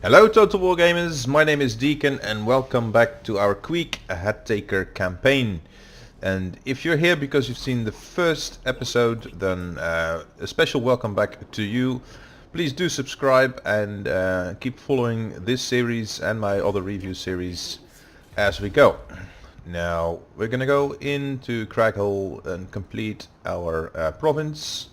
Hello Total War Gamers, my name is Deacon and welcome back to our Queek Headtaker Campaign. And if you're here because you've seen the first episode, then a special welcome back to you. Please do subscribe and keep following this series and my other review series as we go. Now we're gonna go into Crackhole and complete our province.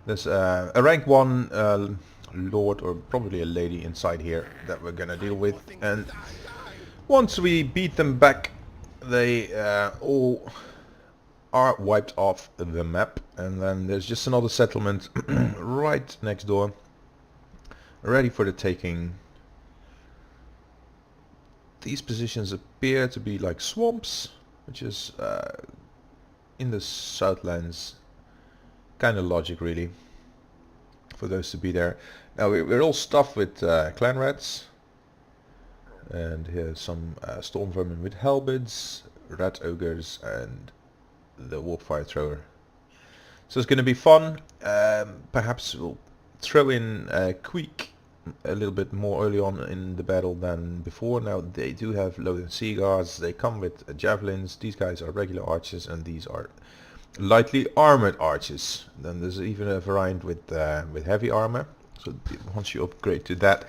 There's a rank 1 lord or probably a lady inside here that we're gonna deal with, and once we beat them back they all are wiped off the map, and then there's just another settlement right next door ready for the taking. These positions appear to be like swamps, which is in the Southlands kind of logic really for those to be there. Now we're all stuffed with clan rats, and here's some storm vermin with halberds, rat ogres, and the warp fire thrower. So it's going to be fun. Perhaps we'll throw in Queek a little bit more early on in the battle than before. Now they do have loaded sea guards, they come with javelins. These guys are regular archers and these are lightly armored archers. Then there's even a variant with heavy armor. So once you upgrade to that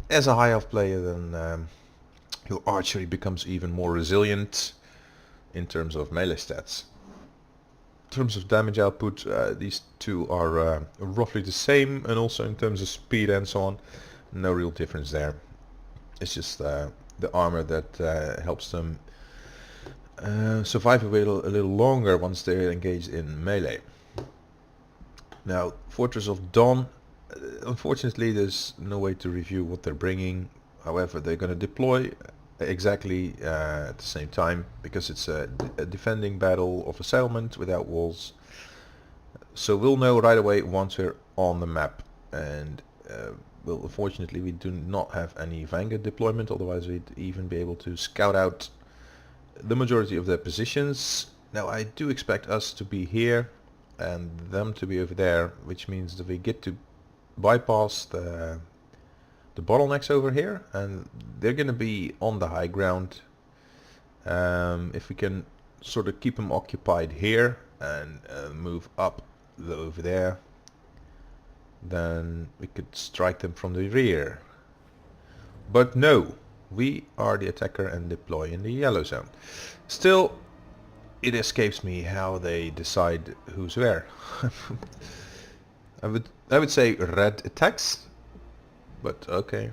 as a high elf player, then your archery becomes even more resilient in terms of melee stats. In terms of damage output, these two are roughly the same, and also in terms of speed and so on, no real difference there. It's just the armor that helps them survive a little longer once they're engaged in melee. Now, Fortress of Dawn, unfortunately there's no way to review what they're bringing. However, they're going to deploy exactly at the same time, because it's a defending battle of a settlement without walls. So we'll know right away once we're on the map, and well, unfortunately we do not have any vanguard deployment, otherwise we'd even be able to scout out the majority of their positions. Now I do expect us to be here and them to be over there, which means that we get to bypass the bottlenecks over here, and they're going to be on the high ground. If we can sort of keep them occupied here and move up over there, then we could strike them from the rear. But no, we are the attacker and deploy in the yellow zone. Still, it escapes me how they decide who's where. I would say red attacks, but okay,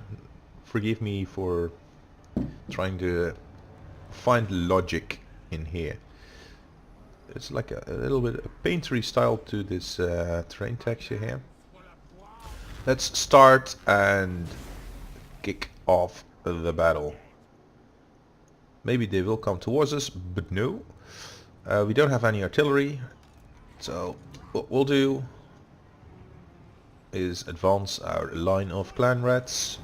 forgive me for trying to find logic in here. It's like a little bit of painterly style to this terrain texture here. Let's start and kick off the battle. Maybe they will come towards us, but no. We don't have any artillery, so what we'll do is advance our line of clan rats,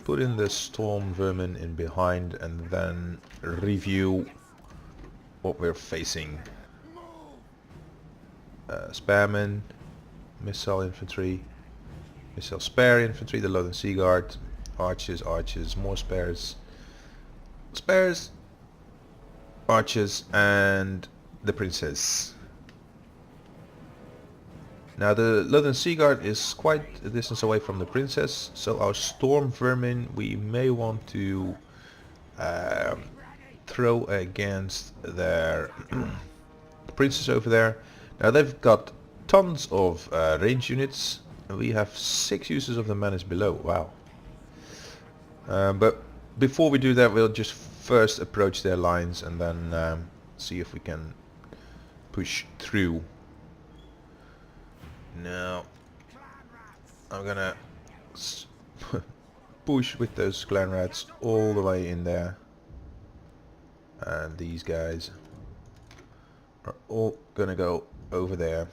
put in the storm vermin in behind, and then review what we're facing. Spearmen, missile infantry, missile spare infantry, the loaded sea guard, archers, more spares, archers, and the princess. Now the Lothern Sea Guard is quite a distance away from the princess, so our storm vermin we may want to throw against their princess over there. Now they've got tons of range units, and we have 6 uses of the menace below. Wow. But before we do that, we'll just first approach their lines and then see if we can push through. Now I'm gonna push with those clan rats all the way in there, and these guys are all gonna go over there.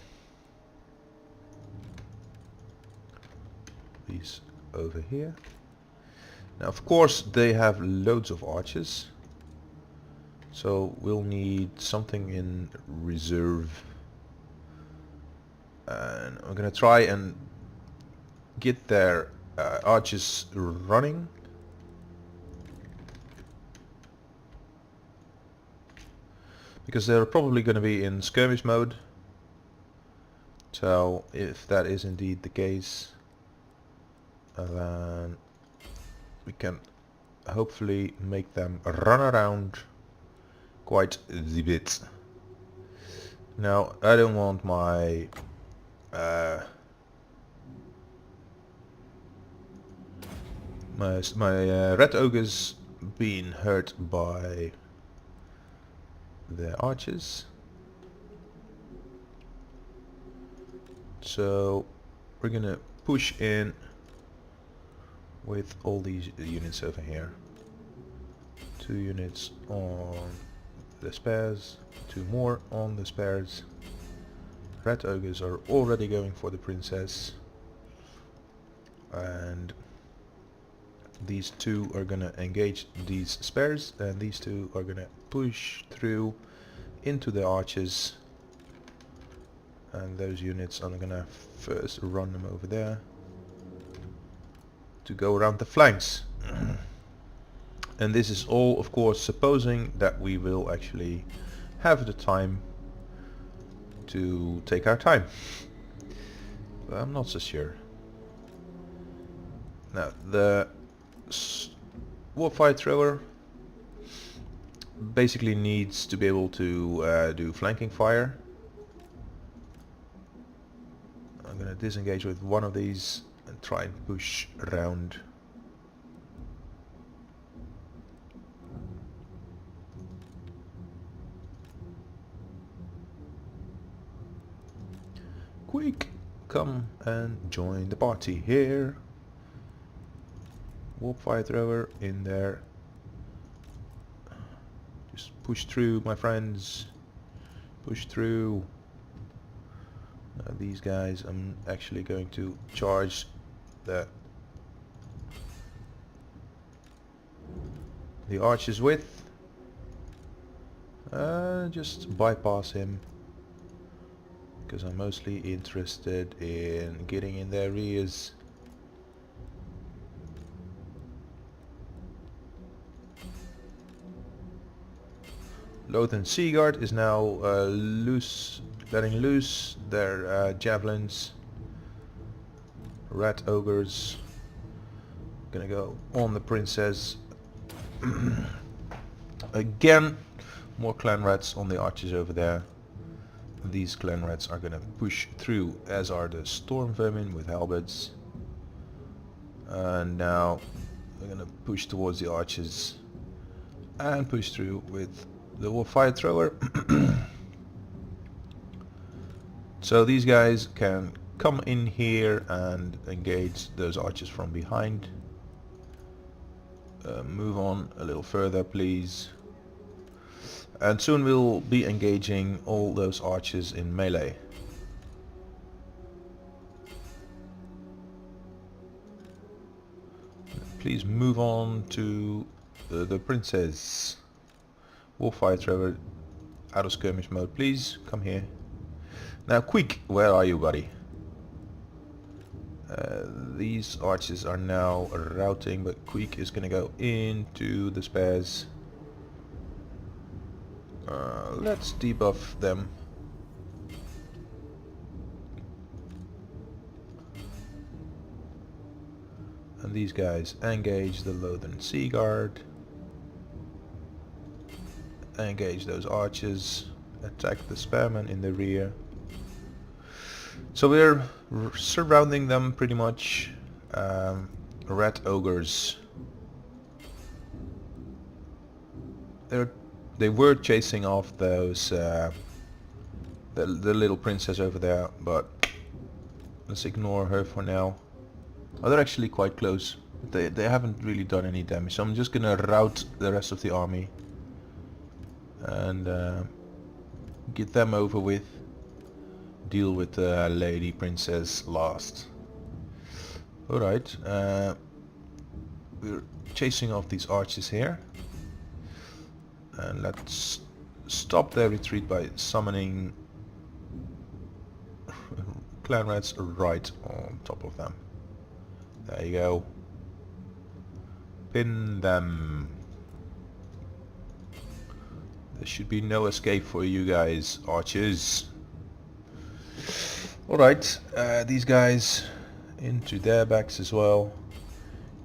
These over here. Now of course they have loads of archers, so we'll need something in reserve. And I'm gonna try and get their archers running. Because they're probably going to be in skirmish mode. So if that is indeed the case, then we can hopefully make them run around quite a bit. Now I don't want my red ogres being hurt by the archers. So we're gonna push in with all these units over here. 2 units on the spares, 2 more on the spares. Red ogres are already going for the princess, and these 2 are gonna engage these spares, and these 2 are gonna push through into the archers, and those units are gonna first run them over there to go around the flanks. And this is all, of course, supposing that we will actually have the time to take our time. But I'm not so sure. Now, the warfight thrower basically needs to be able to do flanking fire. I'm going to disengage with one of these and try and push around. Queek, come and join the party here. Warp fire thrower in there. Just push through, my friends. Push through. These guys, I'm actually going to charge the archers with. Just bypass him, because I'm mostly interested in getting in their rears. Lothan Seaguard is now letting loose their javelins. Rat ogres gonna go on the princess. Again, more clan rats on the archers over there. These clan rats are gonna push through, as are the storm vermin with halberds. And now we're gonna push towards the archers and push through with the warfire thrower. So these guys can come in here and engage those archers from behind. Move on a little further, please. And soon we'll be engaging all those archers in melee. Please move on to the princess. Warfire thrower out of skirmish mode, please. Come here. Now Queek, where are you, buddy? These archers are now routing, but Queek is gonna go into the spares. Let's debuff them. And these guys engage the Lothan Seaguard. Engage those archers. Attack the spearmen in the rear. So we're surrounding them pretty much. Rat ogres. They were chasing off those the little princess over there, but let's ignore her for now. Oh, they're actually quite close. They haven't really done any damage, so I'm just gonna rout the rest of the army and get them over with. Deal with the lady princess last. Alright, we're chasing off these archers here. And let's stop their retreat by summoning clan rats right on top of them. There you go. Pin them. There should be no escape for you guys, archers. Alright, these guys into their backs as well.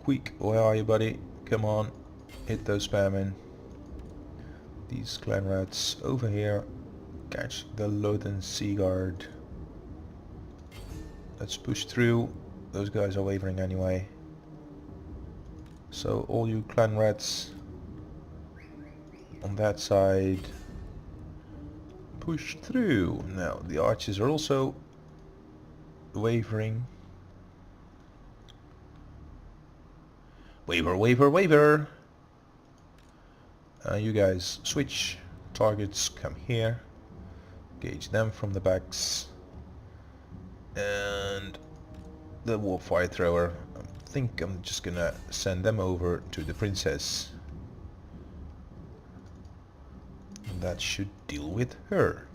Queek, where are you, buddy? Come on, hit those spammen. These clan rats over here. Catch the Lothan Sea Guard. Let's push through. Those guys are wavering anyway. So all you clan rats on that side, push through. Now the archers are also wavering. Waver, waver, waver. You guys switch. Targets come here. Engage them from the backs. And the warfire thrower. I think I'm just gonna send them over to the princess. And that should deal with her.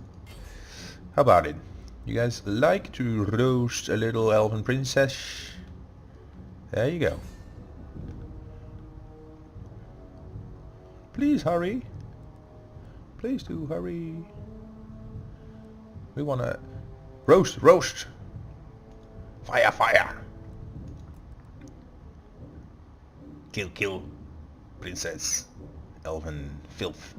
How about it? You guys like to roast a little elven princess? There you go. Please hurry. Please do hurry. We wanna roast, roast. Fire, fire. Kill, kill. Princess. Elven filth.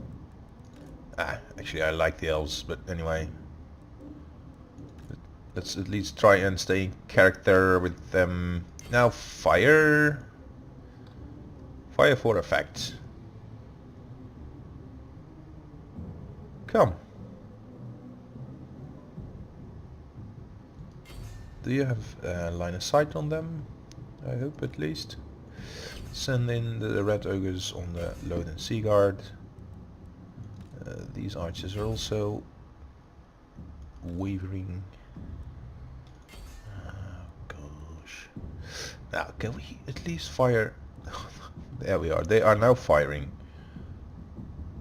Actually I like the elves, but anyway. Let's at least try and stay in character with them. Now fire. Fire for effect. Come. Do you have line of sight on them? I hope at least. Send in the red ogres on the Lothan Sea Guard. These archers are also wavering. Oh gosh. Now can we at least fire? There we are. They are now firing.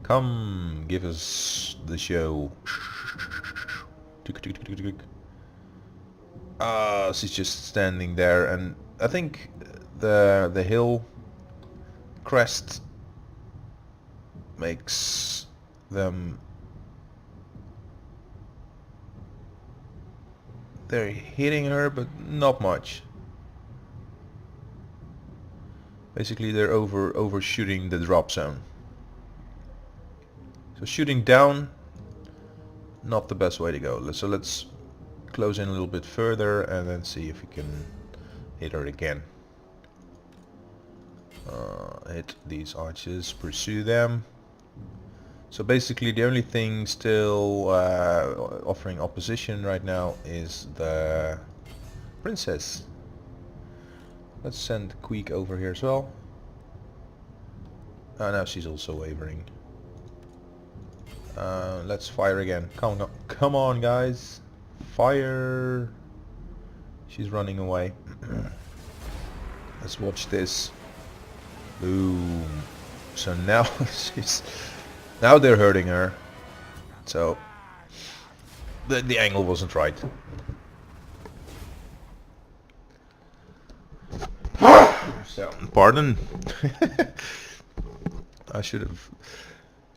Come, give us the show. She's just standing there, and I think the hill crest makes them. They're hitting her, but not much. Basically, they're overshooting the drop zone. So shooting down, not the best way to go. So let's close in a little bit further and then see if we can hit her again. Hit these archers, pursue them. So basically the only thing still offering opposition right now is the princess. Let's send Queek over here as well. Now she's also wavering. Let's fire again. Come on guys. Fire. She's running away. Let's watch this. Boom. So now now they're hurting her. So the angle wasn't right. So, pardon. I should have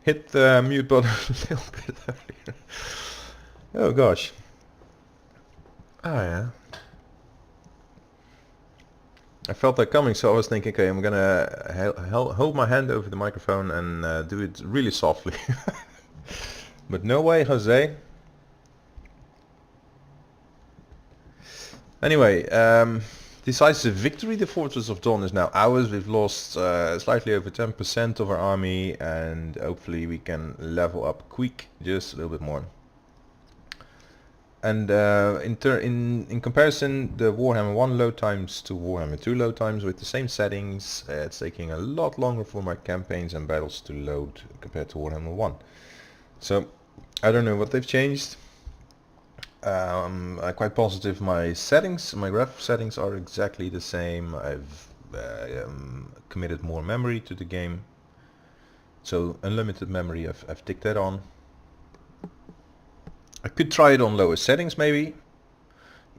hit the mute button a little bit earlier. Oh gosh. Oh yeah. I felt that coming, so I was thinking, okay, I'm gonna hold my hand over the microphone and do it really softly. But no way, Jose. Anyway, decisive victory. The Fortress of Dawn is now ours. We've lost slightly over 10% of our army, and hopefully we can level up Queek just a little bit more. And in comparison, the Warhammer 1 load times to Warhammer 2 load times with the same settings, it's taking a lot longer for my campaigns and battles to load compared to Warhammer 1. So I don't know what they've changed. I'm quite positive my settings, my graph settings are exactly the same. I've committed more memory to the game. So unlimited memory, I've ticked that on. I could try it on lower settings maybe.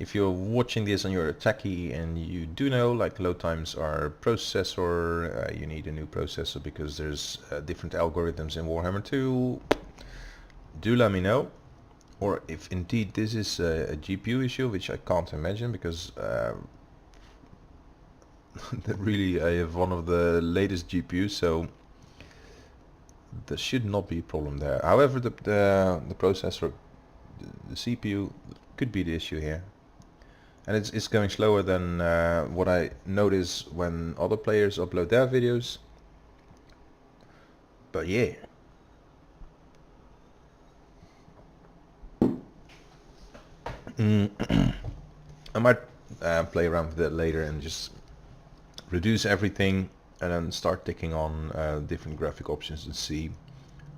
if you're watching this on your techie and you do know like load times are processor, you need a new processor because there's different algorithms in Warhammer 2, do let me know. Or if indeed this is a GPU issue, which I can't imagine because really I have one of the latest GPUs, so there should not be a problem there. However, the processor, the CPU could be the issue here. And it's going slower than what I notice when other players upload their videos. But yeah. I might play around with that later and just reduce everything and then start ticking on different graphic options and see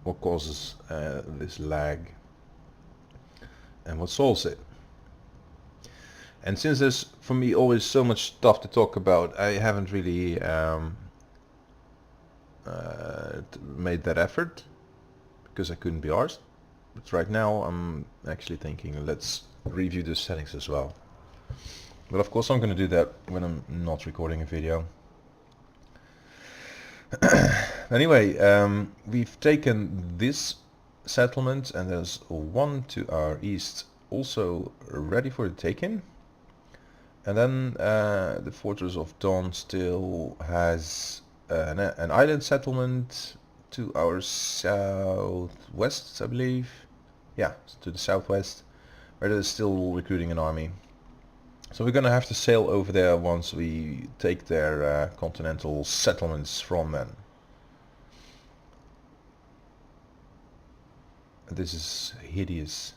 what causes this lag and what solves it. And since there's for me always so much stuff to talk about, I haven't really made that effort because I couldn't be arsed. But right now I'm actually thinking let's review the settings as well. But of course I'm going to do that when I'm not recording a video. Anyway, we've taken this settlement and there's one to our east also ready for the take-in. And then the Fortress of Dawn still has an island settlement to our southwest, I believe. Yeah, to the southwest, where they're still recruiting an army. So we're gonna have to sail over there once we take their continental settlements from them. This is hideous.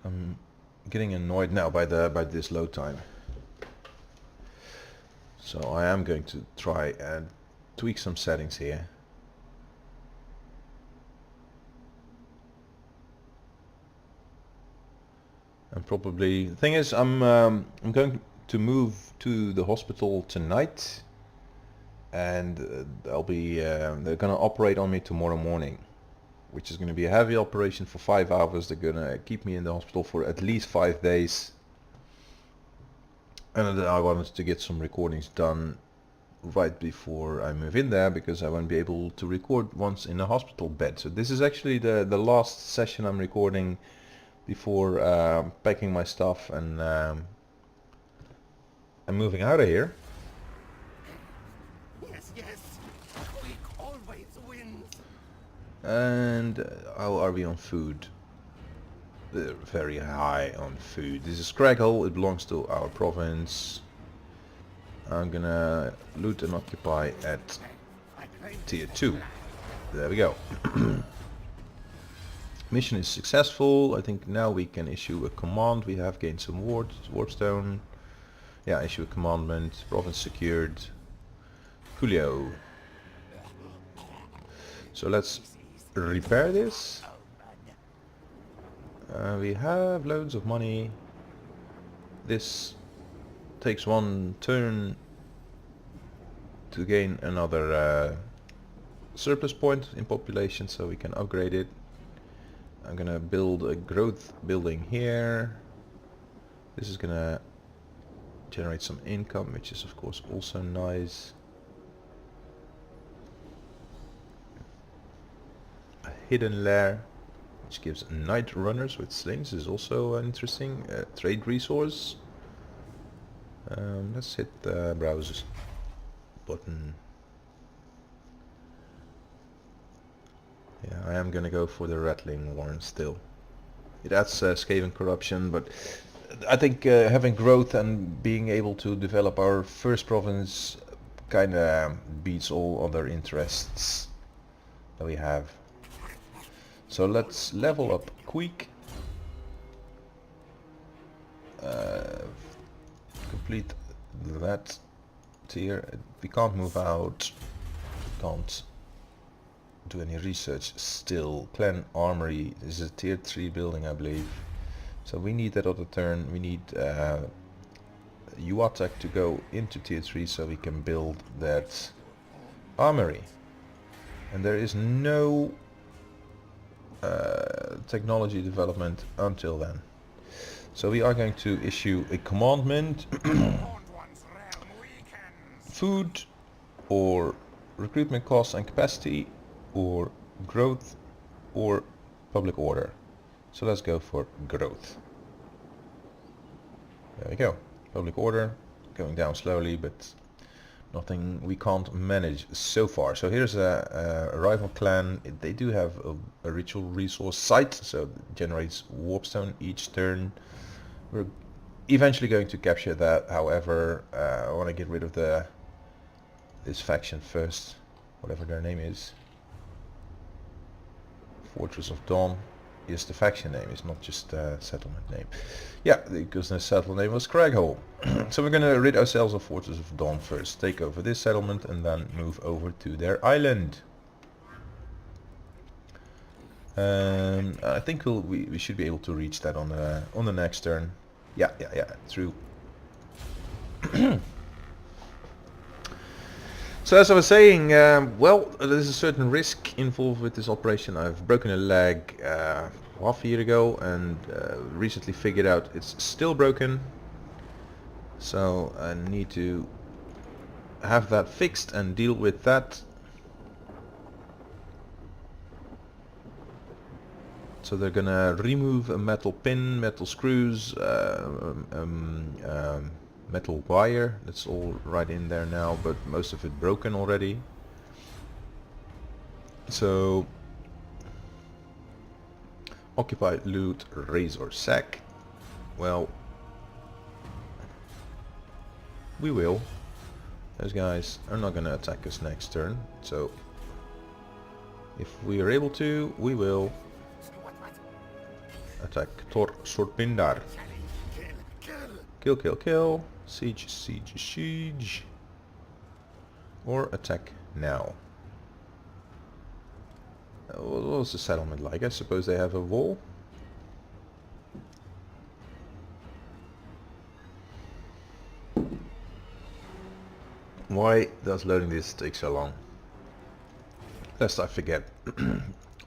I'm getting annoyed now by this load time. So I am going to try and tweak some settings here. And probably the thing is I'm going to move to the hospital tonight, and they'll be they're gonna operate on me tomorrow morning, which is going to be a heavy operation for 5 hours. They're going to keep me in the hospital for at least 5 days. And I wanted to get some recordings done right before I move in there, because I won't be able to record once in a hospital bed. So this is actually the last session I'm recording before packing my stuff and I'm moving out of here. And how are we on food? We're very high on food. This is Craggle, it belongs to our province. I'm gonna loot and occupy at tier 2. There we go. Mission is successful. I think now we can issue a command. We have gained some warpstone. Yeah, issue a commandment. Province secured. Coolio. So let's repair this. We have loads of money. This takes 1 turn to gain another surplus point in population, so we can upgrade it. I'm gonna build a growth building here. This is gonna generate some income, which is of course also nice. A hidden lair, which gives night runners with slings, is also an interesting trade resource. Let's hit the browse button. Yeah, I am gonna go for the rattling warren still. It adds Skaven corruption, but I think having growth and being able to develop our first province kinda beats all other interests that we have. So let's level up Queek. Complete that tier. We can't move out. Can't do any research still. Clan Armory is a tier 3 building, I believe. So we need that other turn. We need Uatak to go into tier 3 so we can build that armory. And there is no technology development until then. So we are going to issue a commandment. Food, or recruitment costs and capacity, or growth, or public order. So let's go for growth. There we go. Public order going down slowly, but nothing we can't manage so far. So here's a rival clan. They do have a ritual resource site, so it generates warpstone each turn. We're eventually going to capture that. However, I want to get rid of this faction first, whatever their name is. Fortress of Dawn is the faction name, it's not just the settlement name. Yeah, because the settlement name was Craighole. So we're gonna rid ourselves of Fortress of Dawn first, take over this settlement and then move over to their island. I think we should be able to reach that on the next turn. Yeah, through. So as I was saying, well, there's a certain risk involved with this operation. I've broken a leg half a year ago and recently figured out it's still broken. So I need to have that fixed and deal with that. So they're gonna remove a metal pin, metal screws, metal wire, that's all right in there now, but most of it broken already. So occupy, loot, raise or sack. Well, we will. Those guys are not gonna attack us next turn, so if we are able to, we will attack Tor Sorpindar. Kill, kill, kill. Siege, siege, siege. Or attack now. What was the settlement like? I suppose they have a wall. Why does loading this take so long? Lest I forget.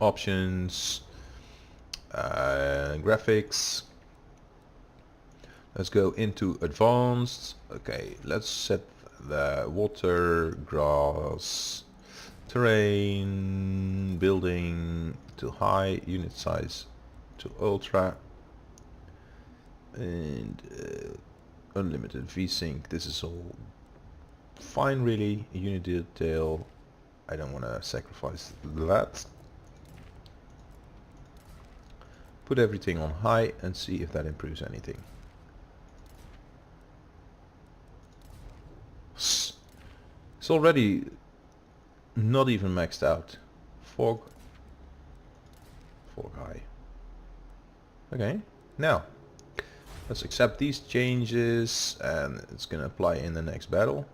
Options. Graphics. Let's go into advanced. Okay, let's set the water, grass, terrain, building to high, unit size to ultra, and unlimited VSync. This is all fine really. Unit detail, I don't want to sacrifice that. Put everything on high and see if that improves anything. It's already not even maxed out. Fog high. Okay, now let's accept these changes and it's gonna apply in the next battle.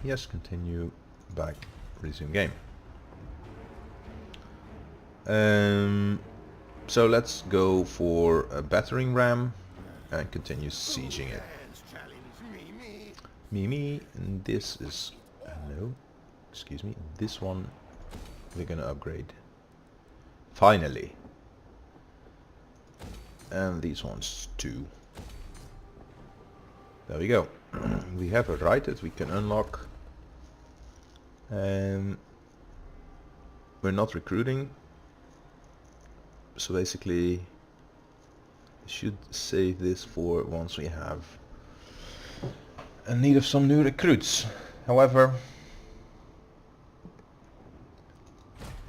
Yes, continue, back, resume game. So let's go for a battering ram and continue sieging it. Me, and this is no, excuse me, this one we're gonna upgrade. Finally. And these ones too. There we go. We have a right that we can unlock. We're not recruiting. So basically, I should save this for once we have a need of some new recruits. However,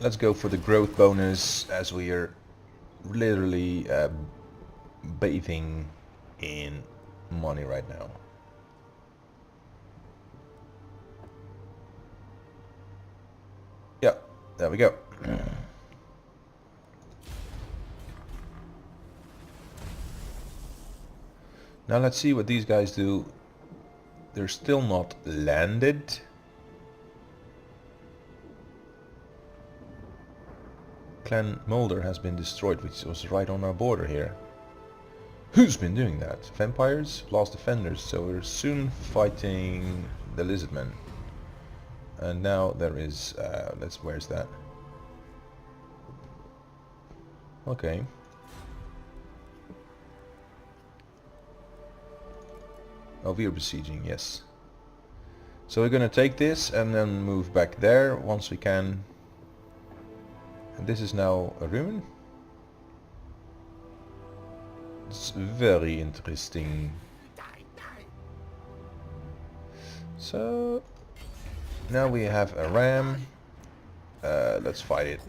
let's go for the growth bonus as we are literally bathing in money right now. Yeah, there we go. Now let's see what these guys do. They're still not landed. Clan Mulder has been destroyed, which was right on our border here. Who's been doing that? Vampires? Lost defenders. So we're soon fighting the lizardman. And now there is, where's that? Okay. Oh, we are besieging, yes. So we're gonna take this and then move back there once we can. And this is now a ruin. It's very interesting. So now we have a ram. Let's fight it.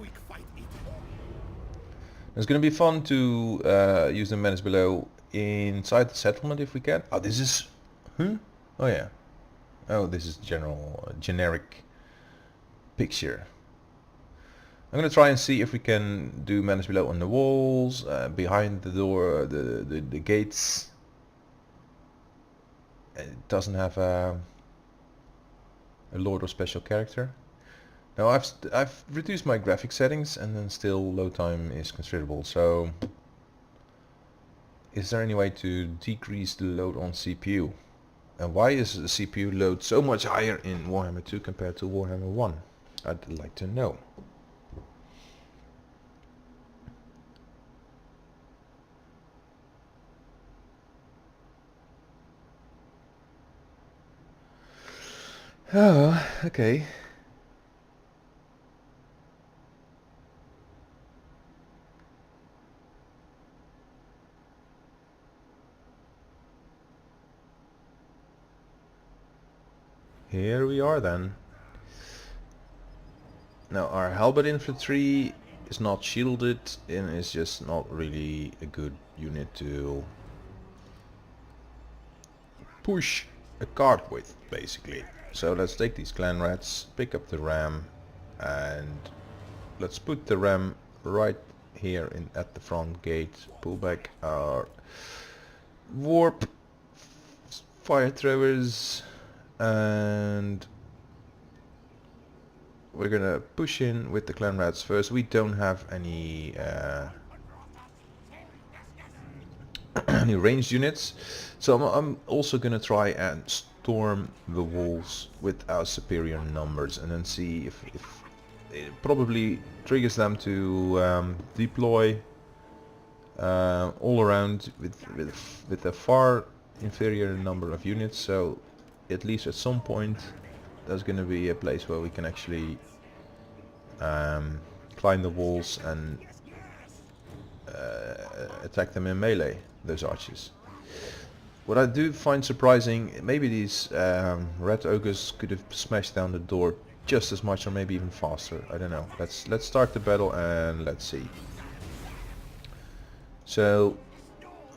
It's gonna be fun to use the menace below inside the settlement if we can. Oh, this is... Oh yeah. Oh, this is generic picture. I'm gonna try and see if we can do menace below on the walls, behind the door, the gates. It doesn't have a lord or special character. Now I've reduced my graphic settings and then still load time is considerable. So is there any way to decrease the load on CPU? And why is the CPU load so much higher in Warhammer 2 compared to Warhammer 1? I'd like to know. Oh, okay. Here we are then. Now our halberd infantry is not shielded and is just not really a good unit to push a cart with, basically. So let's take these clan rats, pick up the ram, and let's put the ram right here at the front gate, pull back our warp fire throwers, and we're gonna push in with the clan rats first. We don't have any any ranged units, so I'm also gonna try and storm the walls with our superior numbers and then see if it probably triggers them to deploy all around with a far inferior number of units. So at least at some point there's going to be a place where we can actually climb the walls and attack them in melee, those archers. What I do find surprising, maybe these red ogres could have smashed down the door just as much or maybe even faster. I don't know. Let's start the battle and let's see. So,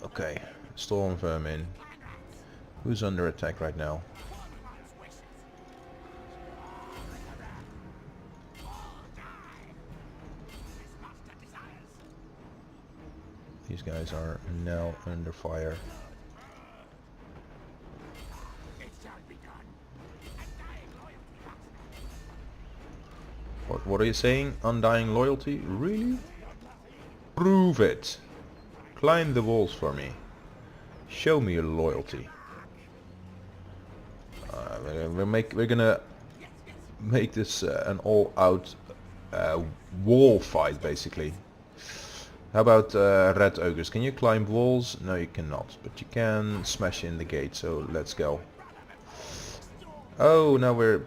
okay, storm vermin. Who's under attack right now? These guys are now under fire. What are you saying? Undying loyalty? Really? Prove it. Climb the walls for me. Show me your loyalty. We're gonna make this an all-out wall fight, basically. How about red ogres? Can you climb walls? No, you cannot, but you can smash in the gate. So let's go. Oh, now we're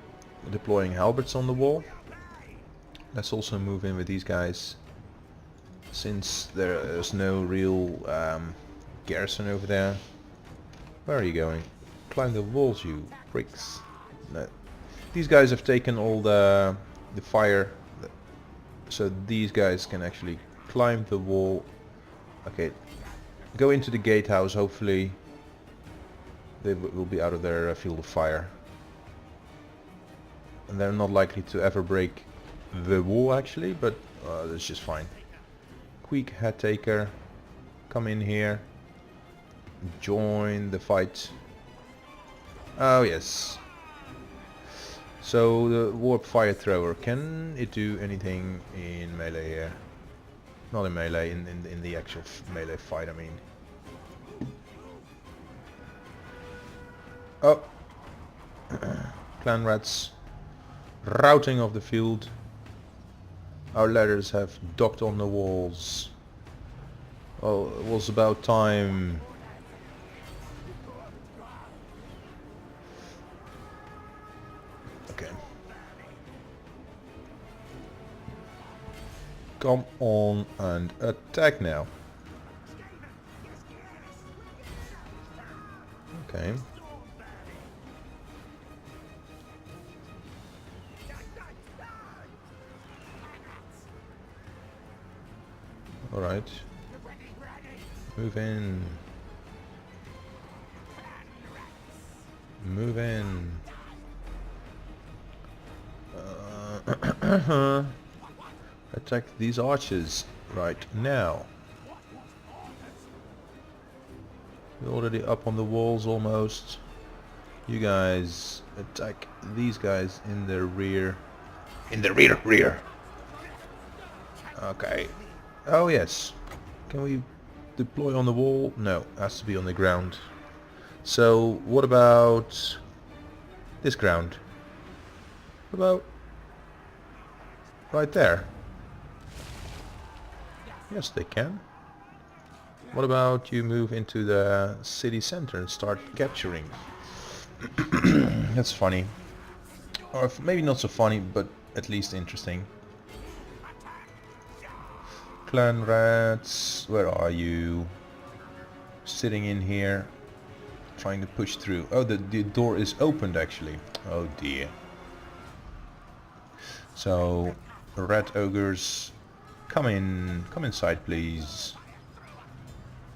deploying halberds on the wall. Let's also move in with these guys, since there's no real garrison over there. Where are you going? Climb the walls, you pricks. No. These guys have taken all the fire, so these guys can actually climb the wall. Okay, go into the gatehouse. Hopefully they will be out of their field of fire, and they're not likely to ever break the wall actually, but that's just fine. Queek Headtaker, come in here, join the fight. Oh yes. So the warp fire thrower, can it do anything in melee here? Not in melee, in the actual melee fight, I mean. Oh, Clan rats routing off the field. Our ladders have docked on the walls. Well, it was about time. Okay. Come on and attack now. Okay. Alright. Move in. Move in. Attack these archers right now. We're already up on the walls almost. You guys attack these guys in the rear. In the rear. Okay. Oh yes. Can we deploy on the wall? No, has to be on the ground. So what about this ground? What about right there? Yes, they can. What about you move into the city center and start capturing? That's funny. Or maybe not so funny, but at least interesting. Clan rats, where are you? Sitting in here, trying to push through. Oh, the door is opened actually. Oh dear. So, rat ogres, come inside please.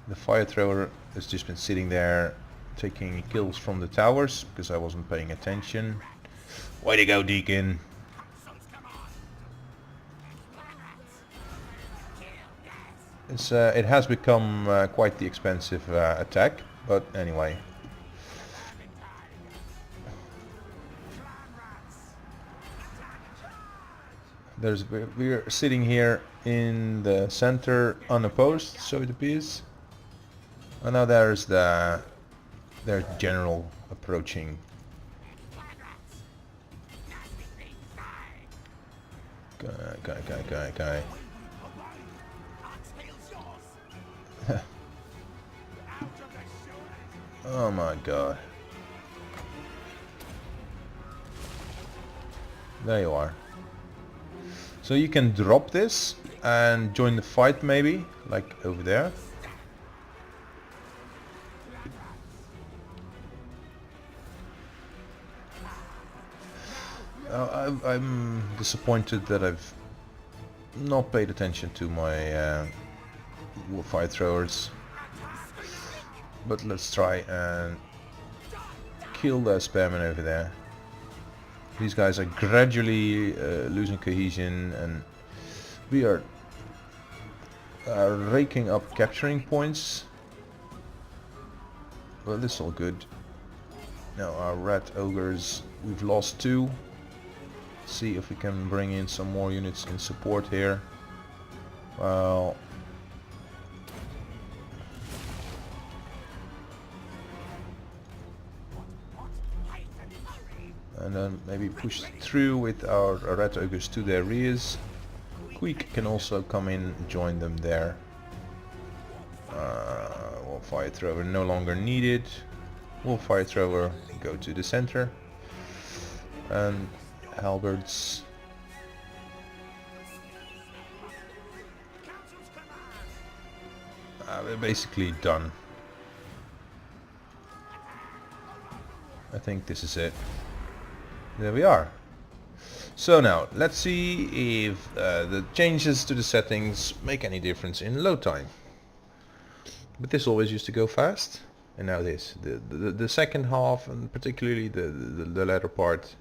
The fire thrower has just been sitting there taking kills from the towers because I wasn't paying attention. Way to go, Deacon. It has become quite the expensive attack, but anyway. We're sitting here in the center unopposed, so it appears. And now there's their general approaching. Guy. Oh my god. There you are. So you can drop this and join the fight maybe, like over there. I'm disappointed that I've not paid attention to my fire throwers. But let's try and kill the sparemen over there. These guys are gradually losing cohesion, and we are raking up capturing points. Well, this is all good. Now our rat ogres, we've lost 2. See if we can bring in some more units in support here. Well, and then maybe push through with our rat ogres to their rears. Queek can also come in and join them there. Well, fire thrower no longer needed. Wolf fire thrower go to the center. And halberds. We're basically done. I think this is it. There we are. So now, let's see if the changes to the settings make any difference in load time. But this always used to go fast, and now this. The second half, and particularly the latter part.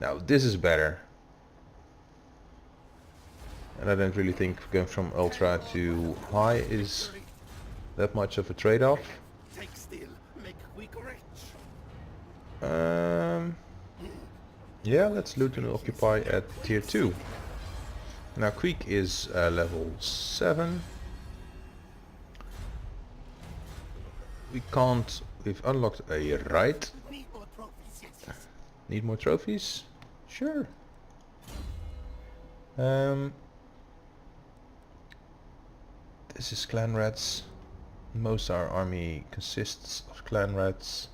Now this is better. And I don't really think going from ultra to high is that much of a trade-off. Yeah, let's loot and occupy at tier 2. Now Queek is level 7. We can't we've unlocked a right. Need more trophies? Sure. This is clan rats. Most of our army consists of clan rats.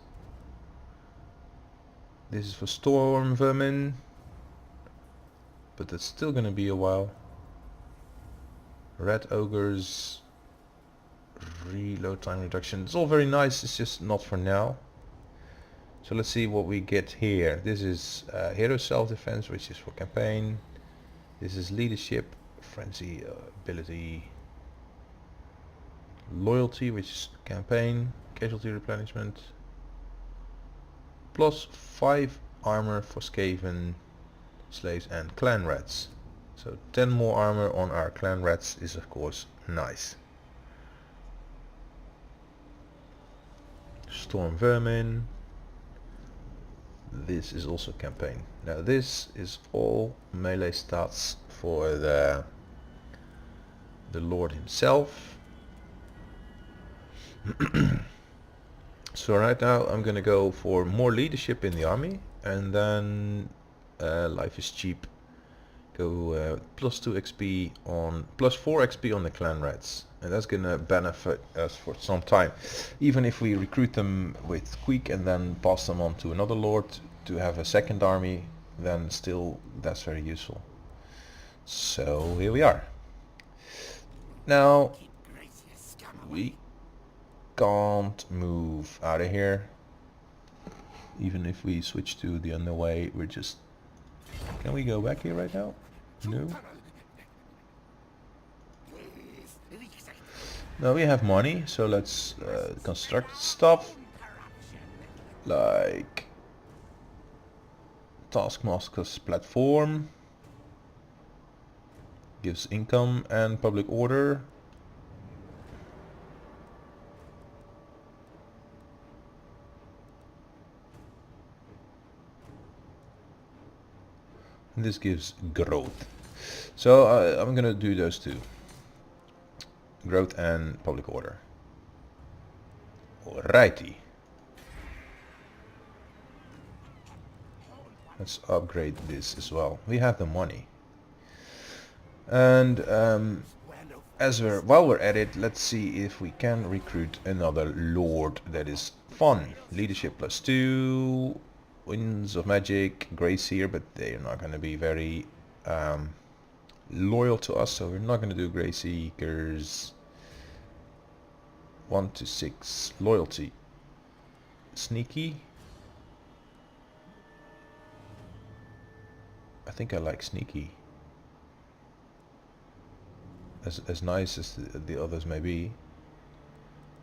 This is for storm vermin, but that's still gonna be a while. Red ogres, reload time reduction. It's all very nice, it's just not for now. So let's see what we get here. This is hero self-defense, which is for campaign. This is leadership, frenzy, ability, loyalty, which is campaign, casualty replenishment, plus 5 armor for Skaven slaves and clan rats. So 10 more armor on our clan rats is of course nice. Storm vermin. This is also campaign. Now this is all melee stats for the Lord himself. So right now I'm gonna go for more leadership in the army, and then life is cheap. Go plus 2 XP on, plus 4 XP on the clan rats, and that's gonna benefit us for some time. Even if we recruit them with Queek and then pass them on to another lord to have a second army, then still that's very useful. So here we are. Now we can't move out of here. Even if we switch to the underway, we're just... Can we go back here right now? No. Now we have money, so let's construct stuff like Taskmaster's platform. Gives income and public order. And this gives growth. So I'm gonna do those two. Growth and public order. Alrighty. Let's upgrade this as well. We have the money. And while we're at it, let's see if we can recruit another lord that is fun. Leadership plus 2, Winds of Magic, Grace here, but they're not going to be very loyal to us, so we're not going to do Grace Seekers. 1 to 6 loyalty. Sneaky. I think I like sneaky. As nice as the others may be,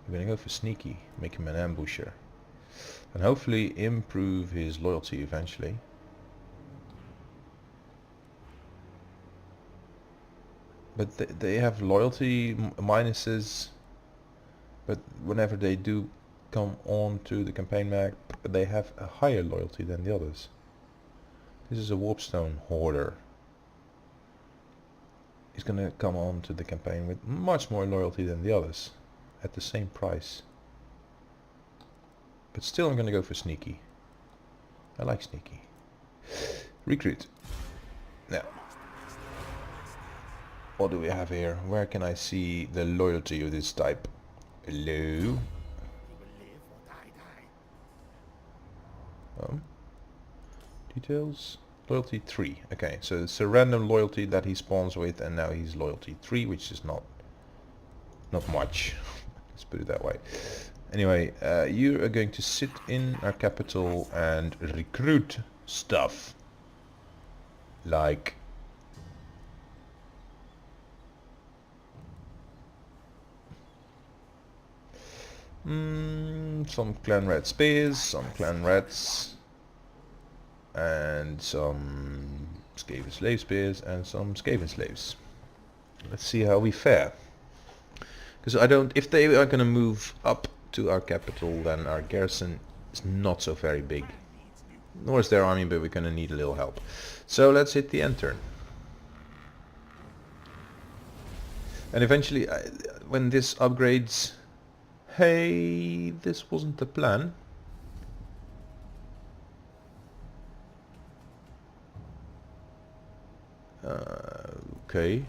we're gonna go for sneaky, make him an ambusher, and hopefully improve his loyalty eventually. But they have loyalty minuses, but whenever they do come on to the campaign map, they have a higher loyalty than the others. This is a Warpstone Hoarder. He's gonna come on to the campaign with much more loyalty than the others at the same price. But still I'm gonna go for sneaky. I like sneaky. Recruit. Now, what do we have here? Where can I see the loyalty of this type? Hello? Details? Loyalty 3. Okay, so it's a random loyalty that he spawns with, and now he's loyalty 3, which is not much. Let's put it that way. Anyway, you are going to sit in our capital and recruit stuff. Like some clan rat spears, some clan rats, and some Skaven slave spears, and some Skaven slaves. Let's see how we fare. Because if they are going to move up to our capital, then our garrison is not so very big. Nor is their army, but we're going to need a little help. So let's hit the end turn. And eventually, when this upgrades, Hey, this wasn't the plan. Okay.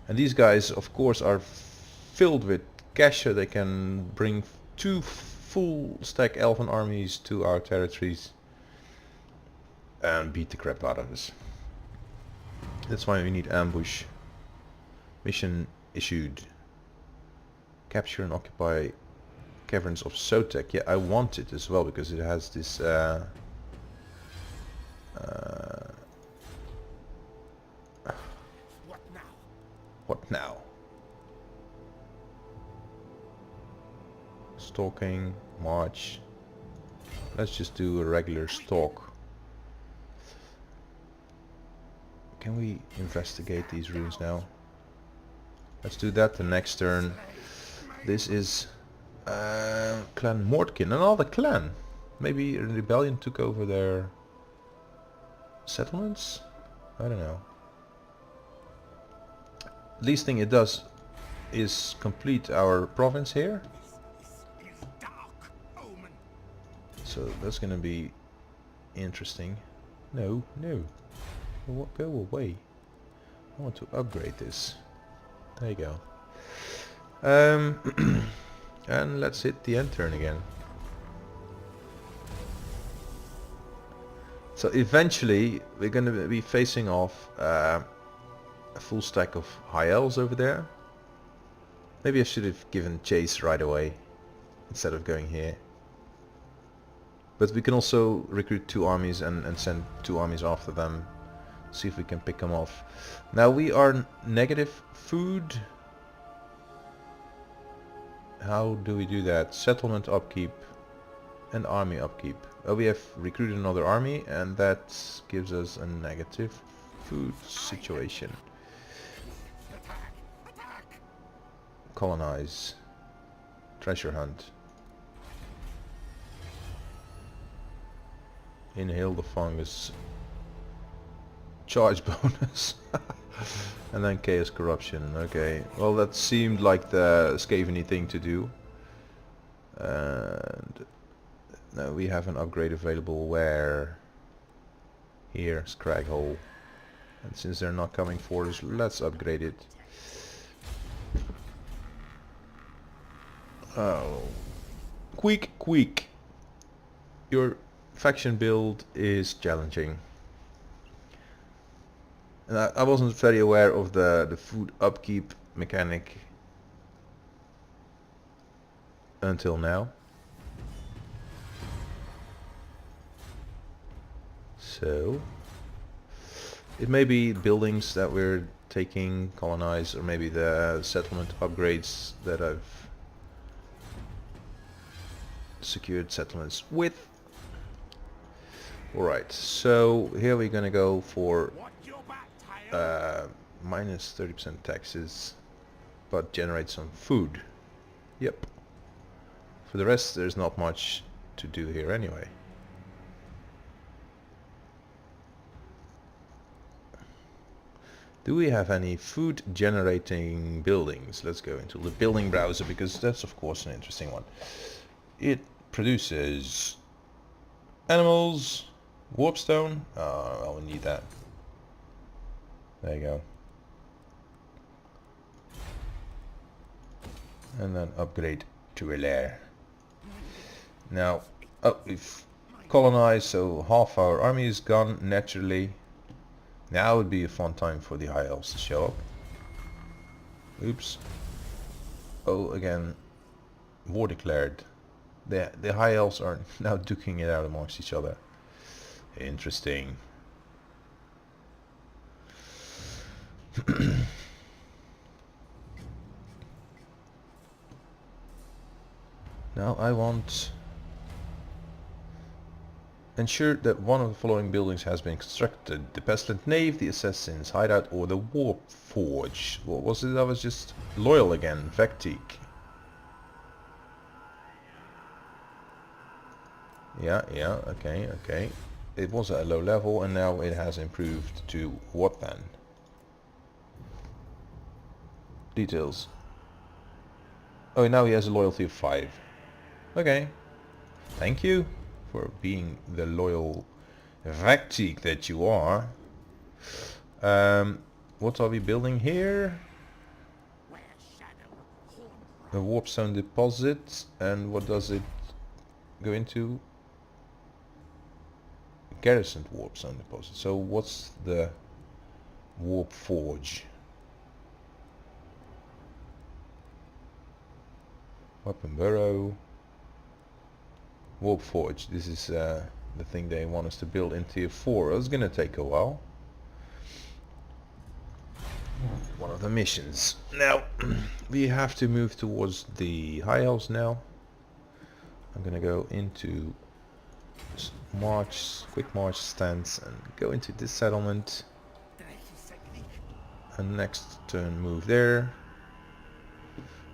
And these guys, of course, are filled with cash, so they can bring 2 full stack elven armies to our territories and beat the crap out of us. That's why we need ambush. Mission issued. Capture and occupy caverns of Sotek. Yeah, I want it as well because it has this what now? Stalking, march. Let's just do a regular stalk. Can we investigate these ruins now? Let's do that the next turn. This is Clan Mordkin, another clan. Maybe a rebellion took over their settlements? I don't know. Least thing it does is complete our province here. So that's gonna be interesting. No, no. Go away. I want to upgrade this. There you go. And let's hit the end turn again. So eventually we're going to be facing off a full stack of high elves over there. Maybe I should have given chase right away instead of going here. But we can also recruit 2 armies and send 2 armies after them. See if we can pick them off. Now we are negative food. How do we do that? Settlement upkeep and army upkeep. Oh, we have recruited another army and that gives us a negative food situation. Colonize. Treasure hunt. Inhale the fungus. Charge bonus. And then chaos corruption. Okay, well that seemed like the Skaven-y thing to do. And now we have an upgrade available where? Here, Scraghole. And since they're not coming for us, let's upgrade it. Oh, Queek. Your faction build is challenging. And I wasn't very aware of the food upkeep mechanic until now. So it may be buildings that we're taking, colonize, or maybe the settlement upgrades that I've secured settlements with. Alright, so here we're gonna go for minus 30% taxes, but generate some food. Yep. For the rest, there's not much to do here anyway. Do we have any food generating buildings? Let's go into the building browser because that's of course an interesting one. It produces animals, warpstone. Well, we need that. There you go. And then upgrade to a lair. Now, we've colonized, so half our army is gone naturally. Now would be a fun time for the high elves to show up. Oops. Oh, again, war declared. The high elves are now duking it out amongst each other. Interesting. Now I want ensure that one of the following buildings has been constructed: the Pestilent Nave, the Assassin's Hideout, or the Warp Forge. What was it? I was just loyal again. Vectique. Yeah, okay. It was at a low level and now it has improved to what then? Details. Oh, now he has a loyalty of 5. Okay. Thank you for being the loyal Vecteek that you are. What are we building here? A warpstone deposit. And what does it go into? Garrison warpstone deposit. So what's the warp forge? Weapon burrow. Warp forge. This is the thing they want us to build in tier 4. It's gonna take a while. One of the missions. Now we have to move towards the high elves now. I'm gonna go into march, quick march stance and go into this settlement. And next turn move there.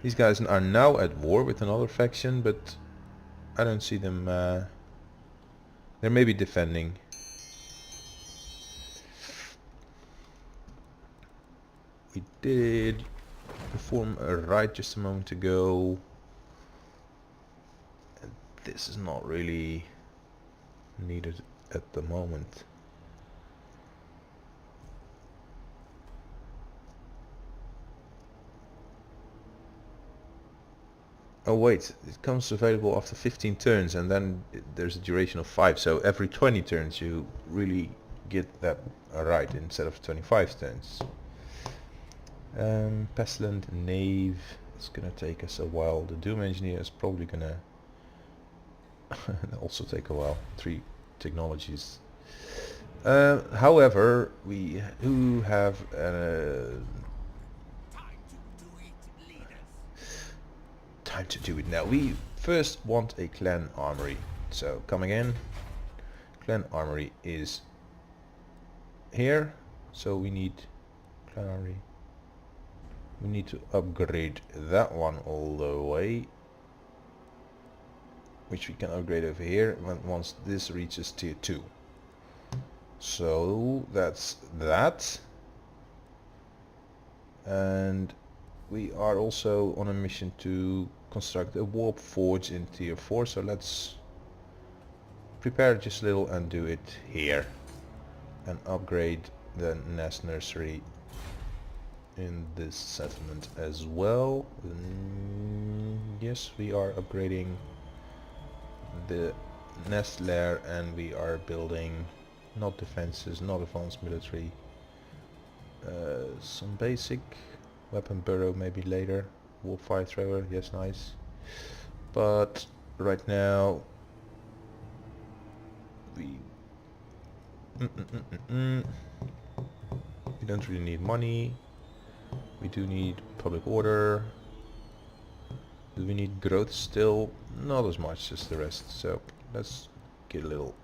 These guys are now at war with another faction, but I don't see them. They're maybe defending. We did perform a raid just a moment ago. And this is not really needed at the moment. Oh wait, it comes available after 15 turns and then there's a duration of 5, so every 20 turns you really get that right instead of 25 turns. Pestilent Knave, it's gonna take us a while. The Doom Engineer is probably gonna also take a while. 3 technologies. However, we do have time to do it now. We first want a clan armory. So come again. Clan armory is here. So we need clan armory. We need to upgrade that one all the way, which we can upgrade over here once this reaches tier 2. So that's that. And we are also on a mission to construct a warp forge in tier 4, so let's prepare just a little and do it here and upgrade the nest nursery in this settlement as well. Yes, we are upgrading the nest lair and we are building not defenses, not advanced military, some basic weapon burrow maybe later. Warp fire thrower, yes, nice. But right now we don't really need money. We do need public order. Do we need growth still? Not as much as the rest, so let's get a little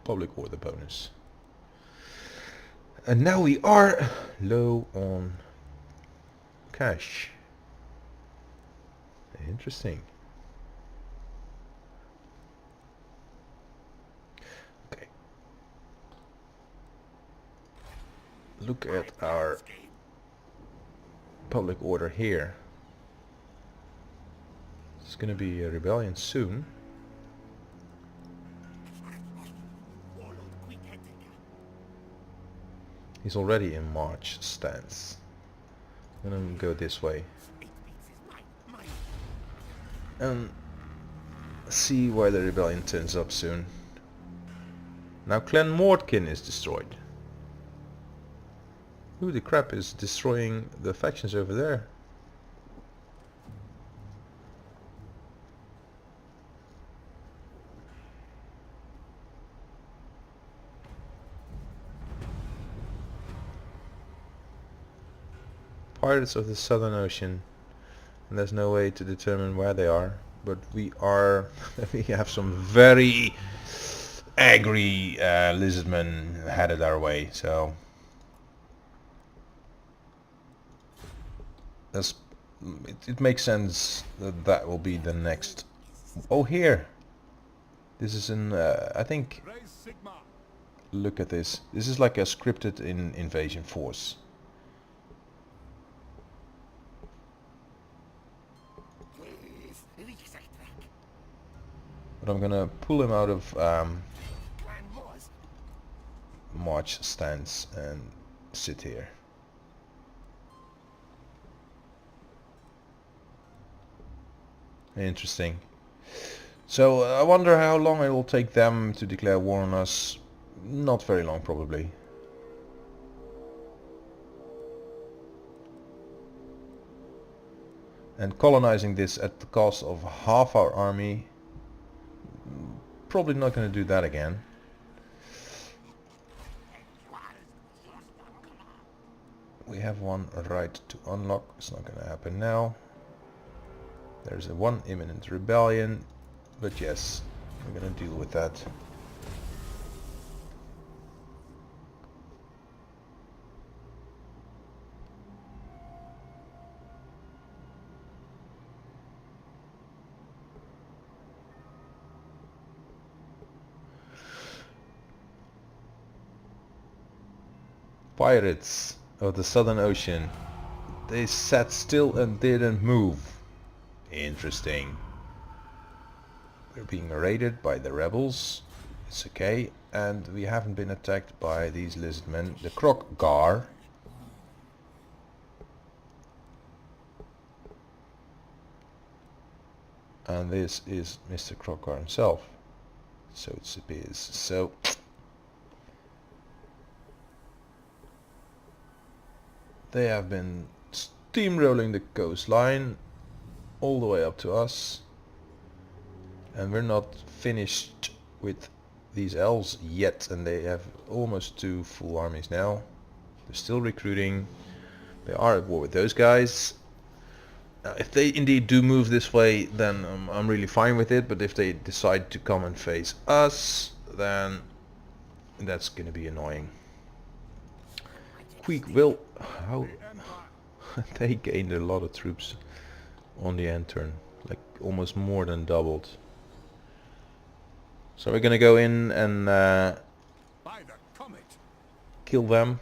public order bonus. And now we are low on cash. Interesting. Okay. Look at our public order here. It's gonna be a rebellion soon. He's already in march stance. I'm gonna go this way and see why the rebellion turns up soon. Now Clan Mordkin is destroyed. Who the crap is destroying the factions over there? Pirates of the Southern Ocean. And there's no way to determine where they are, but we have some very angry lizardmen headed our way, so it makes sense that that will be the next. Oh, here, this is an I think, look at this, this is like a scripted invasion force. but I'm gonna pull him out of march stance and sit here. Interesting. So I wonder how long it will take them to declare war on us. Not very long, probably. And colonizing this at the cost of half our army, probably not going to do that again. We have one right to unlock. It's not going to happen now. There's one imminent rebellion, but yes, we're going to deal with that. Pirates of the Southern Ocean. They sat still and didn't move. Interesting. We're being raided by the rebels. It's okay. And we haven't been attacked by these lizard men. The Krokgar. And this is Mr. Krokgar himself. So it appears. So they have been steamrolling the coastline all the way up to us, and we're not finished with these elves yet, and they have almost 2 full armies now. They're still recruiting. They are at war with those guys. If they indeed do move this way, then I'm really fine with it, but if they decide to come and face us, then that's gonna be annoying. Queek will... how... they gained a lot of troops on the end turn, like almost more than doubled. So we're gonna go in and kill them,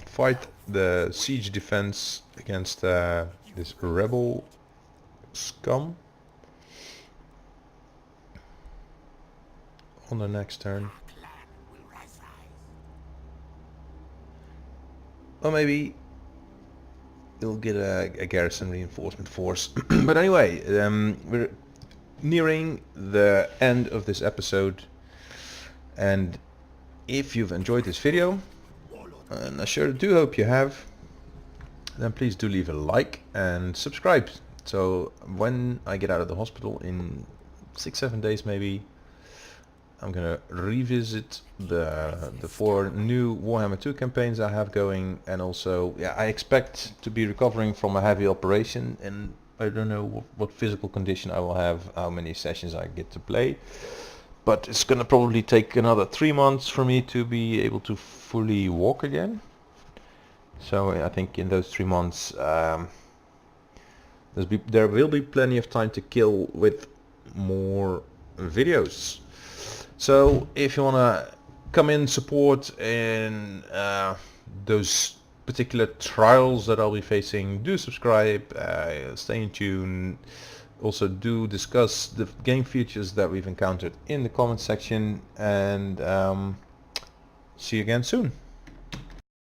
fight the siege defense against this rebel scum on the next turn. Or maybe we'll get a garrison reinforcement force. But anyway, we're nearing the end of this episode, and if you've enjoyed this video, and I sure do hope you have, then please do leave a like and subscribe. So when I get out of the hospital in 6-7 days maybe, I'm gonna revisit the 4 new Warhammer II campaigns I have going, and also, yeah, I expect to be recovering from a heavy operation, and I don't know what physical condition I will have, how many sessions I get to play, but it's gonna probably take another 3 months for me to be able to fully walk again. So I think in those 3 months there will be plenty of time to kill with more videos. So if you want to come in, support in those particular trials that I'll be facing, do subscribe, stay in tune. Also do discuss the game features that we've encountered in the comment section, and see you again soon.